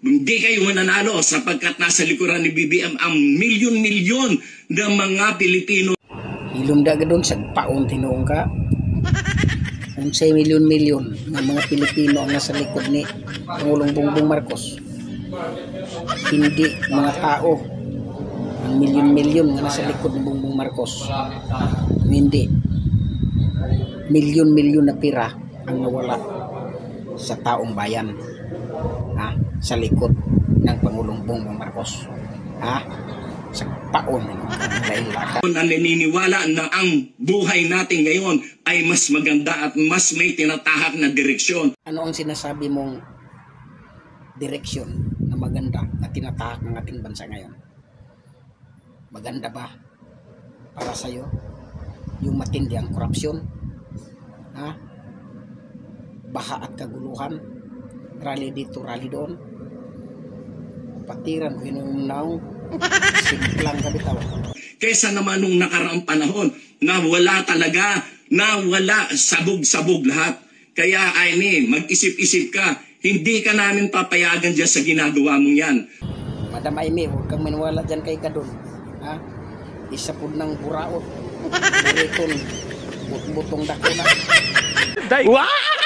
Hindi kayo mananalo sapagkat nasa likuran ni BBM ang milyon-milyon na mga Pilipino. Hilumda ka doon sa paon tinuong ka. Unsay milyon-milyon ng mga Pilipino ang nasa likod ni Pangulong Bongbong Marcos. Hindi mga tao ang milyon-milyon nga nasa likod ni Bongbong Marcos. Hindi. Milyon-milyon na pira ang nawala sa taong bayan. Sa likod ng Pangulong Bongbong Marcos. Sa taon naniniwala na ang buhay natin ngayon ay mas maganda at mas may tinatahak na direksyon. Ano ang sinasabi mong direksyon na maganda na tinatahak ng ating bansa ngayon? Maganda ba para sa'yo yung matindi ang korupsyon? Baha at kaguluhan, rally dito, rally doon, patiran ko inuunaw, simplang kabitaw. Kaysa naman nung nakaraang panahon na wala talaga, na wala sabog-sabog lahat. Kaya Aimee, mag-isip-isip ka, hindi ka namin papayagan dyan sa ginagawa mong yan. Madam Aimee, huwag kang maniwala dyan kay Kadon. Isa po ng buraot, buriton, butong dakuna. Wow!